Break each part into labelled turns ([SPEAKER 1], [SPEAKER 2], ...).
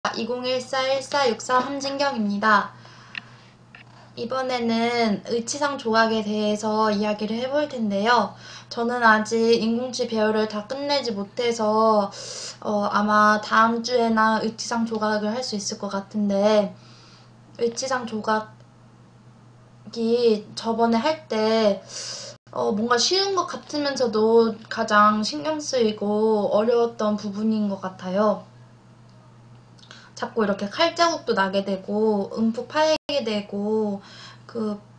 [SPEAKER 1] 2014-1463 함진경입니다. 이번에는 의치상 조각에 대해서 이야기를 해볼 텐데요. 저는 아직 인공치 배열을 다 끝내지 못해서 아마 다음 주에나 의치상 조각을 할 수 있을 것 같은데, 의치상 조각이 저번에 할 때 뭔가 쉬운 것 같으면서도 가장 신경 쓰이고 어려웠던 부분인 것 같아요. 자꾸 이렇게 칼자국도 나게 되고 움푹 파이게 되고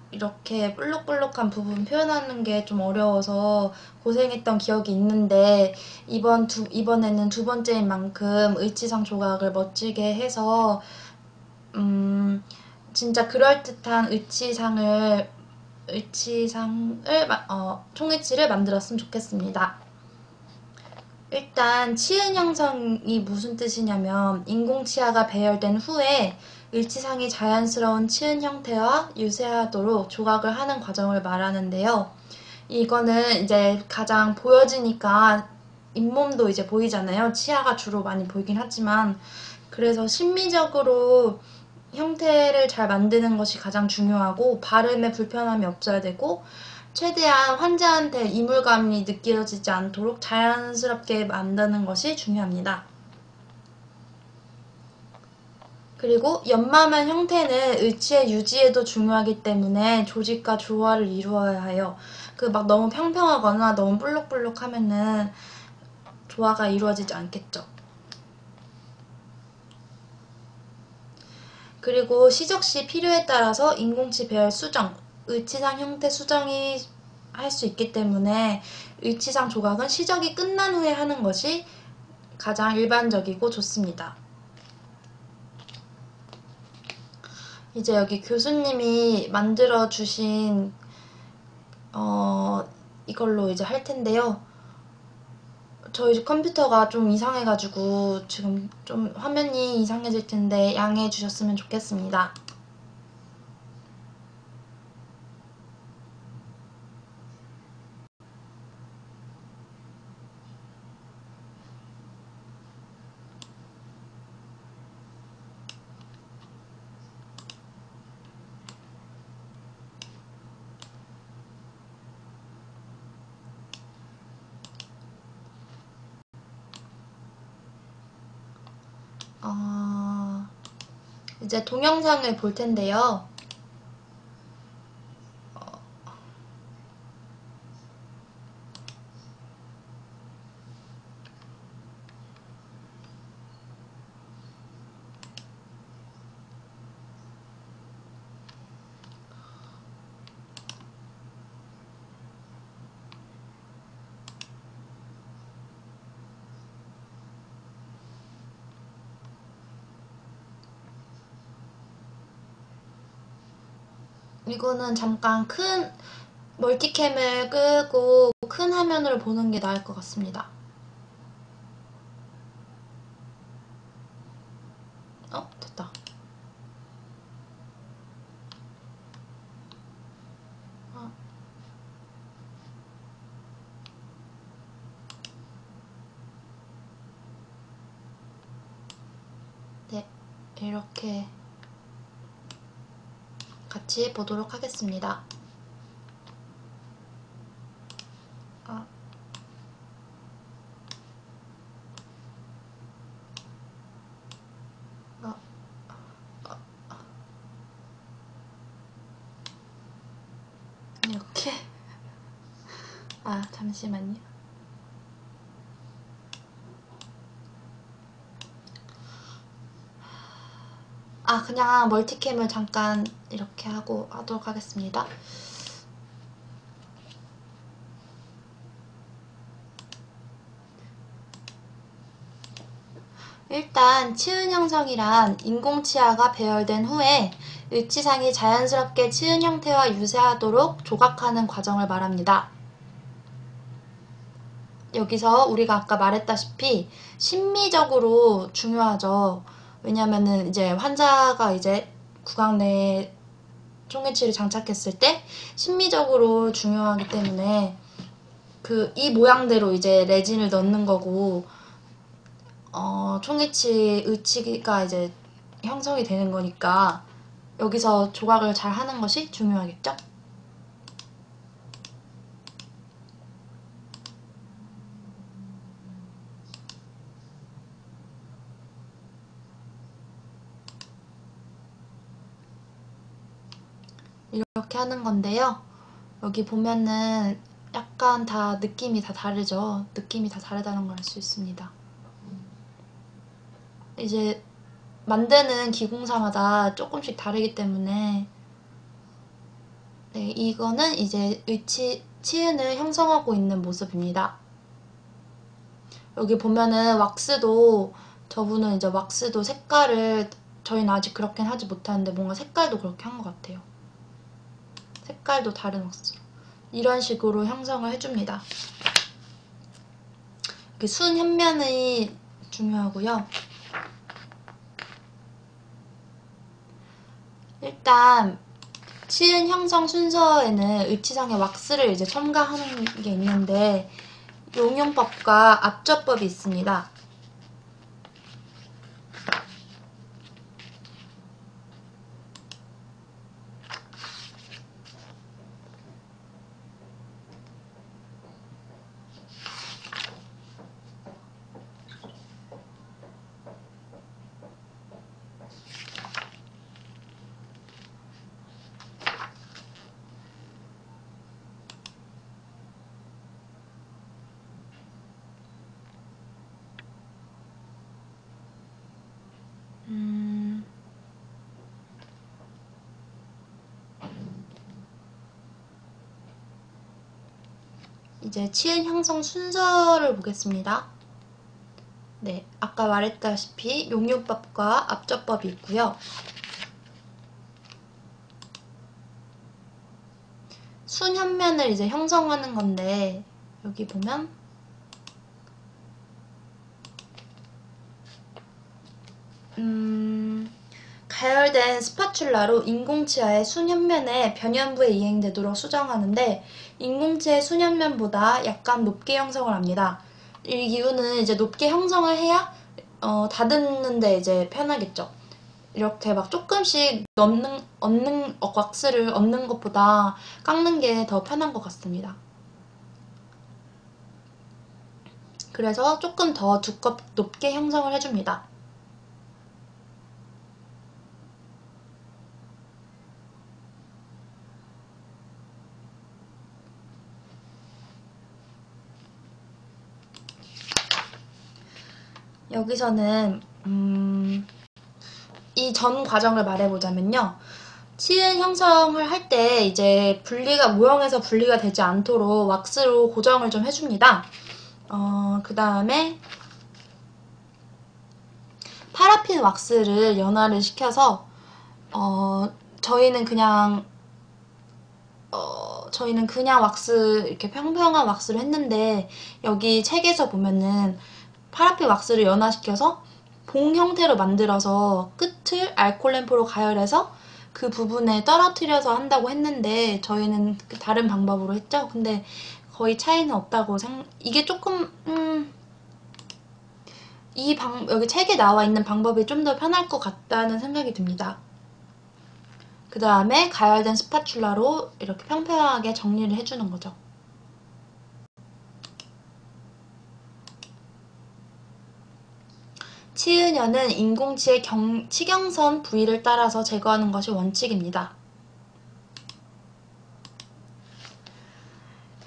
[SPEAKER 1] 이렇게 볼록볼록한 부분 표현하는 게 좀 어려워서 고생했던 기억이 있는데, 이번에는 두 번째인 만큼 의치상 조각을 멋지게 해서 진짜 그럴듯한 총의치를 만들었으면 좋겠습니다. 일단 치은 형성이 무슨 뜻이냐면, 인공치아가 배열된 후에 의치상이 자연스러운 치은 형태와 유지하도록 조각을 하는 과정을 말하는데요. 이거는 이제 가장 보여지니까 잇몸도 이제 보이잖아요. 치아가 주로 많이 보이긴 하지만, 그래서 심미적으로 형태를 잘 만드는 것이 가장 중요하고, 발음에 불편함이 없어야 되고, 최대한 환자한테 이물감이 느껴지지 않도록 자연스럽게 만드는 것이 중요합니다. 그리고 연마면 형태는 의치의 유지에도 중요하기 때문에 조직과 조화를 이루어야 해요. 막 너무 평평하거나 너무 볼록볼록하면은 조화가 이루어지지 않겠죠. 그리고 시적 시 필요에 따라서 인공치 배열 수정, 의치상 형태 수정이 할 수 있기 때문에 의치상 조각은 시적이 끝난 후에 하는 것이 가장 일반적이고 좋습니다. 이제 여기 교수님이 만들어 주신 이걸로 이제 할 텐데요. 저희 컴퓨터가 좀 이상해가지고 지금 좀 화면이 이상해질 텐데 양해해 주셨으면 좋겠습니다. 이제 동영상을 볼 텐데요. 이거는 잠깐 큰 멀티캠을 끄고 큰 화면으로 보는 게 나을 것 같습니다. 됐다. 네, 이렇게 같이 보도록 하겠습니다. 이렇게 잠시만요. 그냥 멀티캠을 잠깐 이렇게 하도록 하겠습니다. 일단 치은 형성이란 인공치아가 배열된 후에 의치상이 자연스럽게 치은 형태와 유지하도록 조각하는 과정을 말합니다. 여기서 우리가 아까 말했다시피 심미적으로 중요하죠. 왜냐면은 이제 환자가 이제 구강 내에 총회치를 장착했을 때 심미적으로 중요하기 때문에 이 모양대로 이제 레진을 넣는 거고, 총이치 의치가 이제 형성이 되는 거니까 여기서 조각을 잘 하는 것이 중요하겠죠? 이렇게 하는 건데요. 여기 보면은 약간 다 느낌이 다 다르죠? 느낌이 다 다르다는 걸 알 수 있습니다. 이제 만드는 기공사마다 조금씩 다르기 때문에 네, 이거는 이제 치은을 형성하고 있는 모습입니다. 여기 보면은 왁스도 저분은 이제 왁스도 색깔을 저희는 아직 그렇게는 하지 못하는데 뭔가 색깔도 그렇게 한 것 같아요. 색깔도 다른 왁스로 이런 식으로 형성을 해줍니다. 이렇게 순 현면이 중요하고요. 일단 치은 형성 순서에는 의치상의 왁스를 이제 첨가하는 게 있는데 용용법과 압접법이 있습니다. 이제 치은 형성 순서를 보겠습니다. 네, 아까 말했다시피 용용법과 압접법이 있고요. 순현면을 이제 형성하는 건데 여기 보면 가열된 스파츌라로 인공치아의 순현면에 변연부에 이행되도록 수정하는데 인공치아의 순현면보다 약간 높게 형성을 합니다. 이 이유는 이제 높게 형성을 해야 다듬는데 이제 편하겠죠. 이렇게 막 조금씩 왁스를 얻는 것보다 깎는 게 더 편한 것 같습니다. 그래서 조금 더 높게 형성을 해줍니다. 여기서는 이 전 과정을 말해보자면요. 치은 형성을 할 때 이제 모형에서 분리가 되지 않도록 왁스로 고정을 좀 해줍니다. 그 다음에 파라핀 왁스를 연화를 시켜서 저희는 그냥 왁스 이렇게 평평한 왁스를 했는데 여기 책에서 보면은 파라핀 왁스를 연화시켜서 봉 형태로 만들어서 끝을 알코올 램프로 가열해서 그 부분에 떨어뜨려서 한다고 했는데 저희는 다른 방법으로 했죠. 근데 거의 차이는 없다고 이게 조금 여기 책에 나와 있는 방법이 좀 더 편할 것 같다는 생각이 듭니다. 그 다음에 가열된 스파츌라로 이렇게 평평하게 정리를 해주는 거죠. 치은현은 인공치의 치경선 부위를 따라서 제거하는 것이 원칙입니다.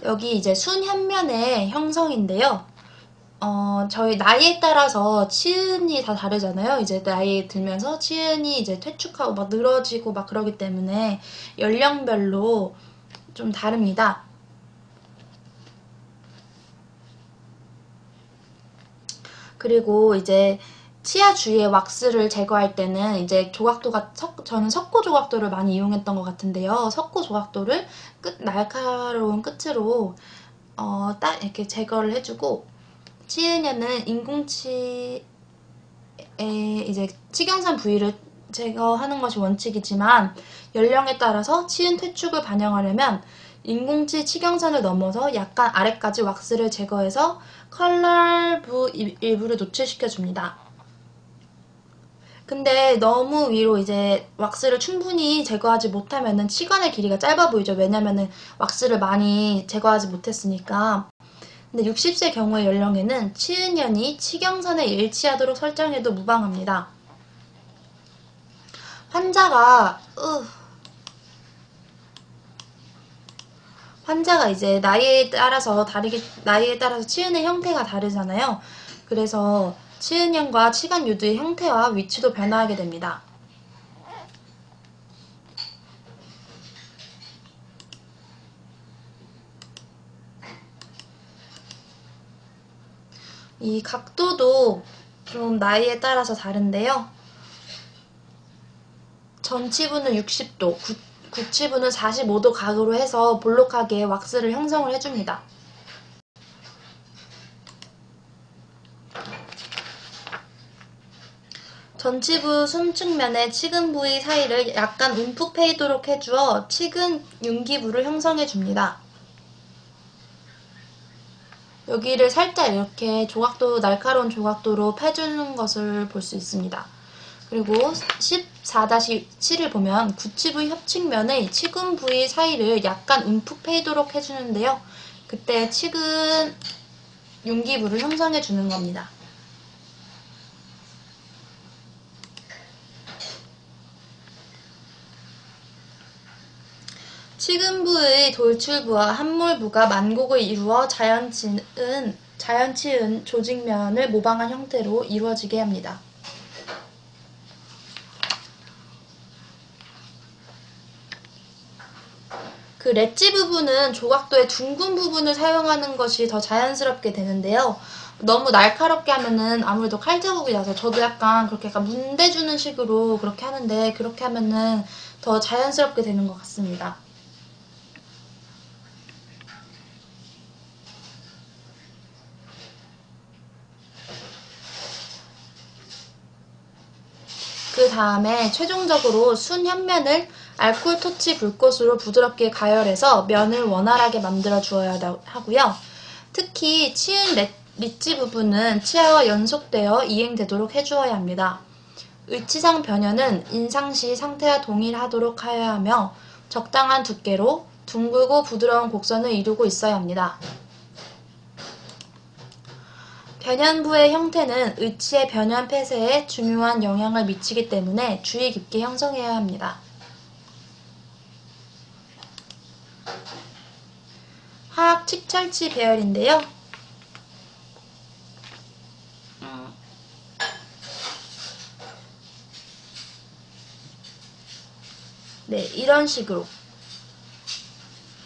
[SPEAKER 1] 여기 이제 순현면의 형성인데요. 저희 나이에 따라서 치은이 다 다르잖아요. 이제 나이 들면서 치은이 이제 퇴축하고 막 늘어지고 막 그러기 때문에 연령별로 좀 다릅니다. 그리고 이제 치아 주위의 wak스를 제거할 때는 이제 저는 석고 조각도를 많이 이용했던 것 같은데요. 석고 조각도를 날카로운 끝으로 딱 이렇게 제거를 해주고 치은에는 인공치의 이제 치경산 부위를 제거하는 것이 원칙이지만 연령에 따라서 치은 퇴축을 반영하려면 인공치 치경선을 넘어서 약간 아래까지 왁스를 제거해서 컬러부 일부를 노출시켜줍니다. 근데 너무 위로 이제 왁스를 충분히 제거하지 못하면은 치관의 길이가 짧아 보이죠. 왜냐면은 왁스를 많이 제거하지 못했으니까. 근데 60세 경우의 연령에는 치은연이 치경선에 일치하도록 설정해도 무방합니다. 환자가 이제 나이에 따라서 치은의 형태가 다르잖아요. 그래서 치은형과 치간 유두의 형태와 위치도 변화하게 됩니다. 이 각도도 좀 나이에 따라서 다른데요. 전치부는 60도, 구치부는 45도 각으로 해서 볼록하게 왁스를 형성을 해줍니다. 전치부 숨측면의 치근 부위 사이를 약간 움푹 패이도록 해주어 치근 융기부를 형성해줍니다. 여기를 살짝 이렇게 날카로운 조각도로 패주는 것을 볼 수 있습니다. 그리고 14-7을 보면 구치부 협측면의 치근 부위 사이를 약간 움푹 패이도록 해주는데요. 그때 치근 융기부를 형성해주는 겁니다. 치근부의 돌출부와 함몰부가 만곡을 이루어 자연치은 조직면을 모방한 형태로 이루어지게 합니다. 그 렛지 부분은 조각도의 둥근 부분을 사용하는 것이 더 자연스럽게 되는데요. 너무 날카롭게 하면은 아무래도 칼 자국이 나서 저도 약간 그렇게 약간 문대주는 식으로 그렇게 하는데 그렇게 하면은 더 자연스럽게 되는 것 같습니다. 그 다음에 최종적으로 순 현면을 알코올 토치 불꽃으로 부드럽게 가열해서 면을 원활하게 만들어 주어야 하고요. 특히 치은 리치 부분은 치아와 연속되어 이행되도록 해주어야 합니다. 의치상 변연은 인상시 상태와 동일하도록 하여야 하며 적당한 두께로 둥글고 부드러운 곡선을 이루고 있어야 합니다. 변연부의 형태는 의치의 변연 폐쇄에 중요한 영향을 미치기 때문에 주의 깊게 형성해야 합니다. 하악 칙철치 배열인데요. 네, 이런 식으로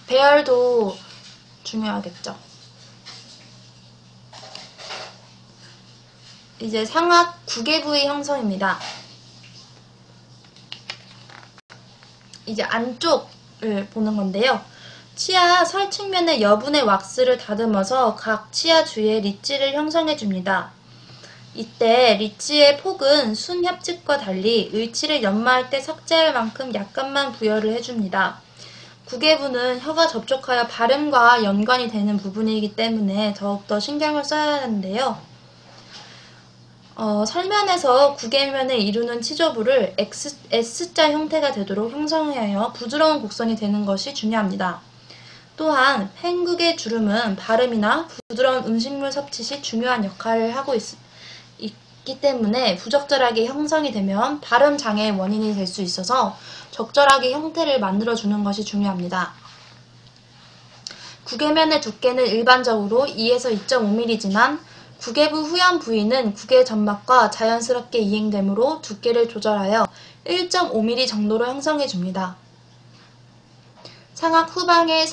[SPEAKER 1] 배열도 중요하겠죠. 이제 상악 구개 부위 형성입니다. 이제 안쪽을 보는 건데요. 치아 설측면의 여분의 왁스를 다듬어서 각 치아 주위에 리치를 형성해줍니다. 이때 리치의 폭은 순 협측과 달리 의치를 연마할 때 삭제할 만큼 약간만 부여를 해줍니다. 구개부는 혀가 접촉하여 발음과 연관이 되는 부분이기 때문에 더욱더 신경을 써야 하는데요. 설면에서 구개면을 이루는 치조부를 S자 형태가 되도록 형성하여 부드러운 곡선이 되는 것이 중요합니다. 또한 팽국의 주름은 발음이나 부드러운 음식물 섭취 시 중요한 역할을 하고 있기 때문에 부적절하게 형성이 되면 발음 장애의 원인이 될 수 있어서 적절하게 형태를 만들어주는 것이 중요합니다. 구개면의 두께는 일반적으로 2에서 2.5mm지만 구개부 후연 부위는 구개 점막과 자연스럽게 이행되므로 두께를 조절하여 1.5mm 정도로 형성해줍니다. 상악 후방의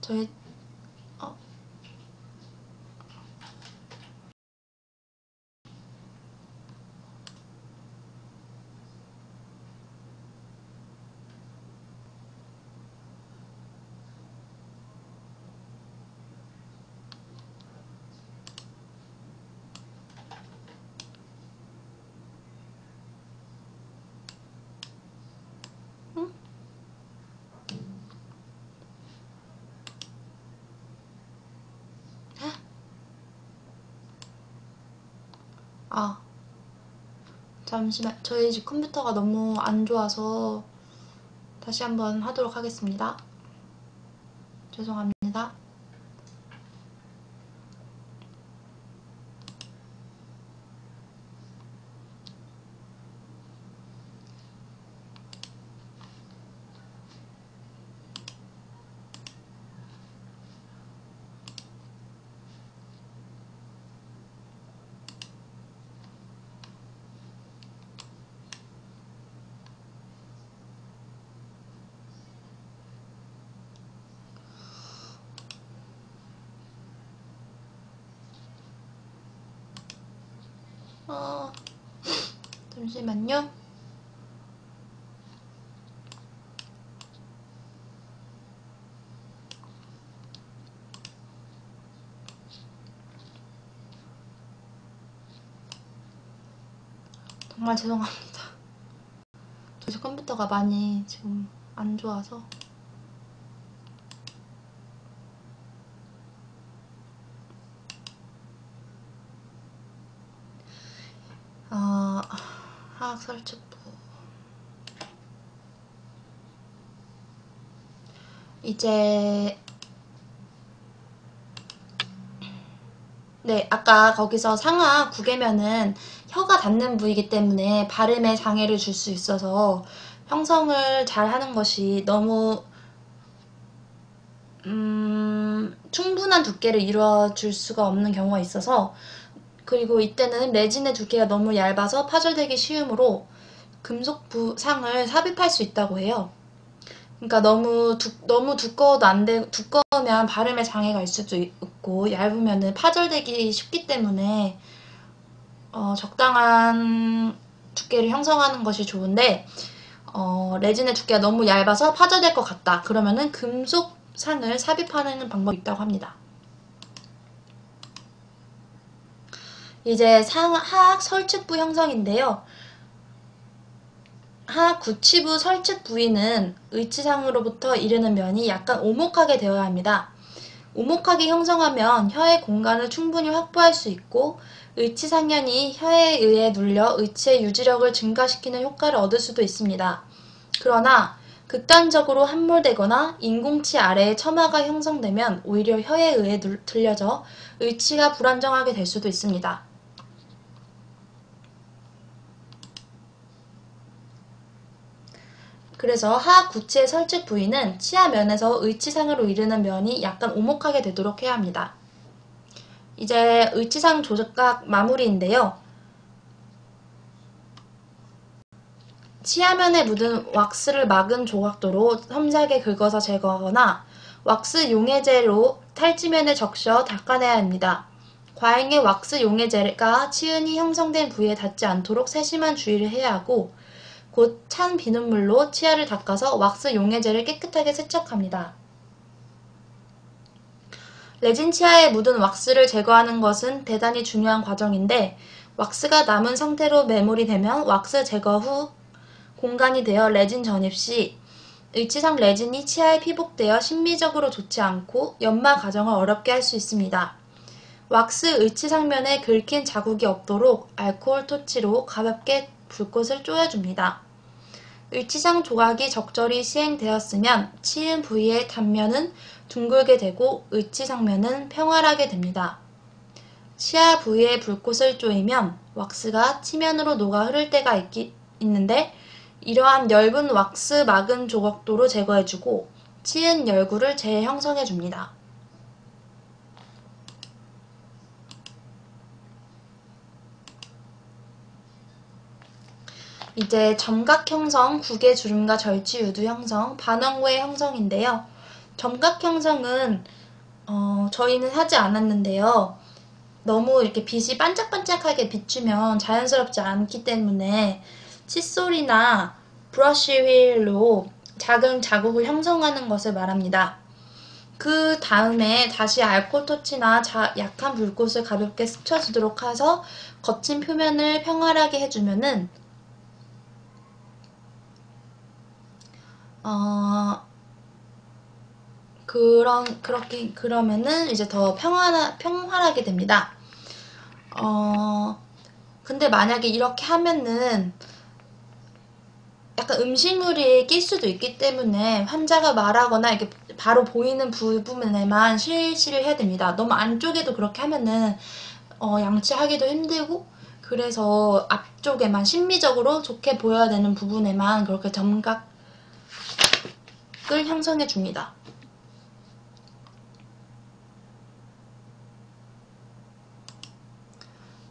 [SPEAKER 1] 저희 잠시만, 저희 집 컴퓨터가 너무 안 좋아서 다시 한번 하도록 하겠습니다. 죄송합니다. 잠시만요. 정말 죄송합니다. 저희 컴퓨터가 많이 지금 안 좋아서. 화학설축부. 이제 네, 아까 거기서 상하 9개면은 혀가 닿는 부위이기 때문에 발음에 장애를 줄 수 있어서 형성을 잘 하는 것이 너무 충분한 두께를 이루어줄 수가 없는 경우가 있어서, 그리고 이때는 레진의 두께가 너무 얇아서 파절되기 쉬우므로 금속 상을 삽입할 수 있다고 해요. 그러니까 너무 두꺼워도 안 돼, 두꺼우면 발음에 장애가 있을 수도 있고, 얇으면은 파절되기 쉽기 때문에 적당한 두께를 형성하는 것이 좋은데, 레진의 두께가 너무 얇아서 파절될 것 같다. 그러면은 금속 상을 삽입하는 방법이 있다고 합니다. 이제 하악 설측부 형성인데요. 하악 구치부 설측 부위는 의치상으로부터 이르는 면이 약간 오목하게 되어야 합니다. 오목하게 형성하면 혀의 공간을 충분히 확보할 수 있고, 의치상면이 혀에 의해 눌려 의치의 유지력을 증가시키는 효과를 얻을 수도 있습니다. 그러나 극단적으로 함몰되거나 인공치 아래에 처마가 형성되면 오히려 혀에 의해 들려져 의치가 불안정하게 될 수도 있습니다. 그래서 하악 구치의 설측 부위는 치아 면에서 의치상으로 이르는 면이 약간 오목하게 되도록 해야 합니다. 이제 의치상 조각 마무리인데요. 치아면에 묻은 왁스를 막은 조각도로 섬세하게 긁어서 제거하거나 왁스 용해제로 탈지면에 적셔 닦아내야 합니다. 과잉의 왁스 용해제가 치은이 형성된 부위에 닿지 않도록 세심한 주의를 해야 하고, 곧 찬 비눗물로 치아를 닦아서 왁스 용해제를 깨끗하게 세척합니다. 레진 치아에 묻은 왁스를 제거하는 것은 대단히 중요한 과정인데, 왁스가 남은 상태로 매몰이 되면 왁스 제거 후 공간이 되어 레진 전입 시 의치상 레진이 치아에 피복되어 심미적으로 좋지 않고 연마 과정을 어렵게 할 수 있습니다. 왁스 의치상면에 긁힌 자국이 없도록 알코올 토치로 가볍게 불꽃을 쪼여줍니다. 의치상 조각이 적절히 시행되었으면 치은 부위의 단면은 둥글게 되고 의치상면은 평활하게 됩니다. 치아 부위에 불꽃을 쪼이면 왁스가 치면으로 녹아 흐를 때가 있는데, 이러한 엷은 왁스 막은 조각도로 제거해주고 치은 열구를 재형성해줍니다. 이제 점각 형성, 구개 주름과 절취 유두 형성, 반원구의 형성인데요. 점각 형성은 저희는 하지 않았는데요. 너무 이렇게 빛이 반짝반짝하게 비추면 자연스럽지 않기 때문에 칫솔이나 브러쉬 휠로 작은 자국을 형성하는 것을 말합니다. 그 다음에 다시 알코올 토치나 약한 불꽃을 가볍게 스쳐주도록 해서 거친 표면을 평활하게 해주면은 그러면은 이제 더 평활하게 됩니다. 근데 만약에 이렇게 하면은 약간 음식물이 낄 수도 있기 때문에 환자가 말하거나 이렇게 바로 보이는 부분에만 실시를 해야 됩니다. 너무 안쪽에도 그렇게 하면은 양치하기도 힘들고, 그래서 앞쪽에만 심미적으로 좋게 보여야 되는 부분에만 그렇게 점각을 형성해 줍니다.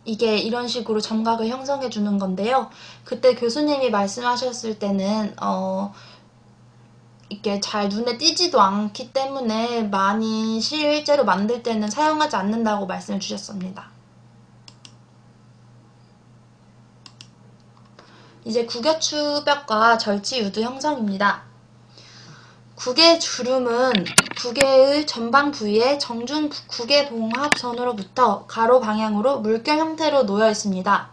[SPEAKER 1] 이게 이런 식으로 점각을 형성해 주는 건데요. 그때 교수님이 말씀하셨을 때는 이게 잘 눈에 띄지도 않기 때문에 많이 실제로 만들 때는 사용하지 않는다고 말씀을 주셨습니다. 이제 구겨추벽과 절지유두 형성입니다. 구개 주름은 구개의 전방 부위에 정중 구개봉합선으로부터 가로 방향으로 물결 형태로 놓여 있습니다.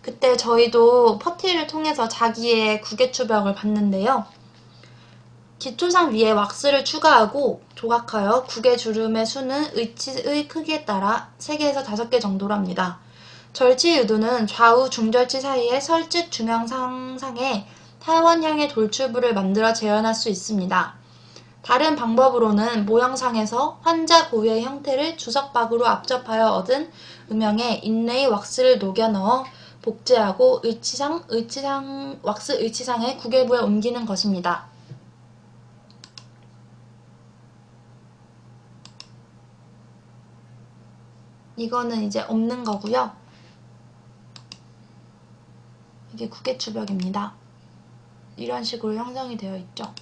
[SPEAKER 1] 그때 저희도 퍼티를 통해서 자기의 구개추벽을 봤는데요. 기초상 위에 왁스를 추가하고 조각하여 구개 주름의 수는 의치의 크기에 따라 3개에서 5개 정도로 합니다. 절치유두는 좌우 중절치 사이에 설측 중앙 상상에 타원형의 돌출부를 만들어 재현할 수 있습니다. 다른 방법으로는 모형상에서 환자 고유의 형태를 주석박으로 압접하여 얻은 음영에 인레이 왁스를 녹여 넣어 복제하고 왁스 의치상의 구개부에 옮기는 것입니다. 이거는 이제 없는 거고요. 이게 구개추벽입니다. 이런 식으로 형성이 되어 있죠.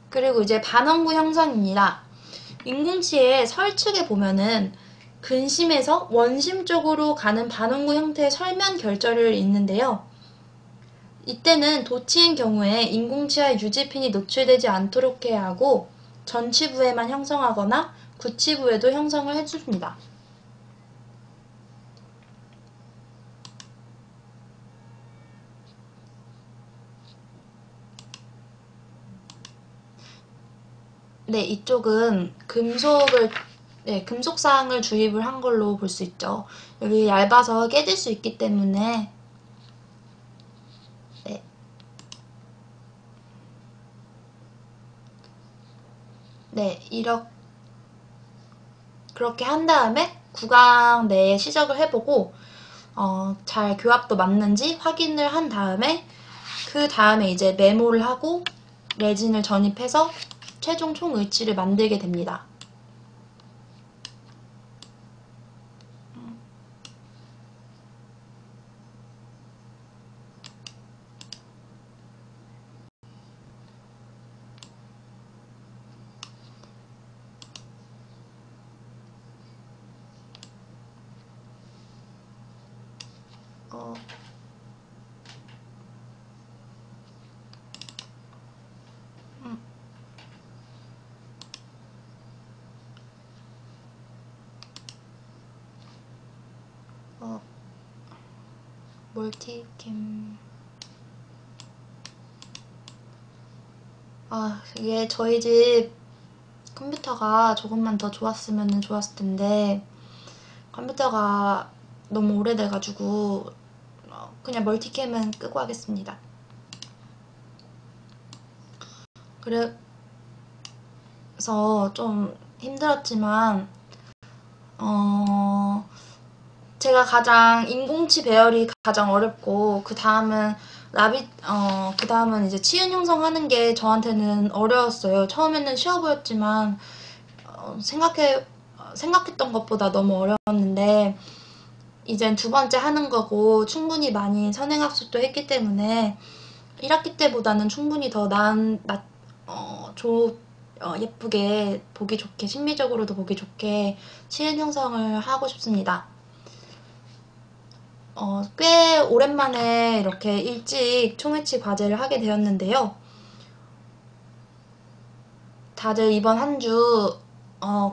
[SPEAKER 1] 그리고 이제 반원구 형성입니다. 인공치의 설측에 보면은 근심에서 원심 쪽으로 가는 반원구 형태의 설면 결절을 있는데요. 이때는 도치인 경우에 인공치의 유지핀이 노출되지 않도록 해야 하고 전치부에만 형성하거나 구치부에도 형성을 해줍니다. 네, 이쪽은 금속상을 주입을 한 걸로 볼 수 있죠. 여기 얇아서 깨질 수 있기 때문에 그렇게 한 다음에 구강 내에 시적을 해보고 잘 교합도 맞는지 확인을 한 다음에 그 다음에 이제 메모를 하고 레진을 전입해서 최종 총의치를 만들게 됩니다. 멀티캠 이게 저희 집 컴퓨터가 조금만 더 좋았으면 좋았을 텐데 컴퓨터가 너무 오래돼가지고 그냥 멀티캠은 끄고 하겠습니다. 그래서 좀 힘들었지만 제가 가장 인공치 배열이 가장 어렵고 그 다음은 그 다음은 이제 치은 형성하는 게 저한테는 어려웠어요. 처음에는 쉬워 보였지만 생각했던 것보다 너무 어려웠는데 이젠 두 번째 하는 거고 충분히 많이 선행학습도 했기 때문에 1학기 때보다는 충분히 더 예쁘게 보기 좋게 심미적으로도 보기 좋게 치은 형성을 하고 싶습니다. 꽤 오랜만에 이렇게 일찍 총회치 과제를 하게 되었는데요. 다들 이번 한 주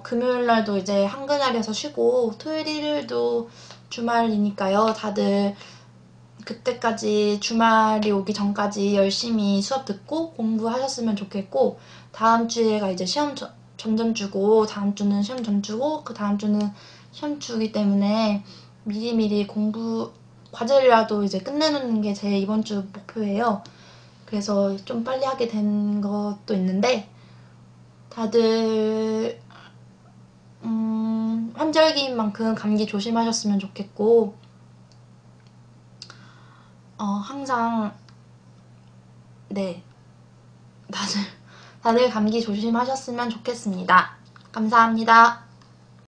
[SPEAKER 1] 금요일날도 이제 한글날이어서 쉬고 토요일 일요일도 주말이니까요. 다들 그때까지 주말이 오기 전까지 열심히 수업 듣고 공부하셨으면 좋겠고 다음 주에가 이제 시험 전전주고 다음 주는 시험 전주고 그 다음 주는 시험 주기 때문에 미리미리 과제라도 이제 끝내는 게 제 이번 주 목표예요. 그래서 좀 빨리 하게 된 것도 있는데, 다들 환절기인 만큼 감기 조심하셨으면 좋겠고, 항상 네, 다들 감기 조심하셨으면 좋겠습니다. 감사합니다.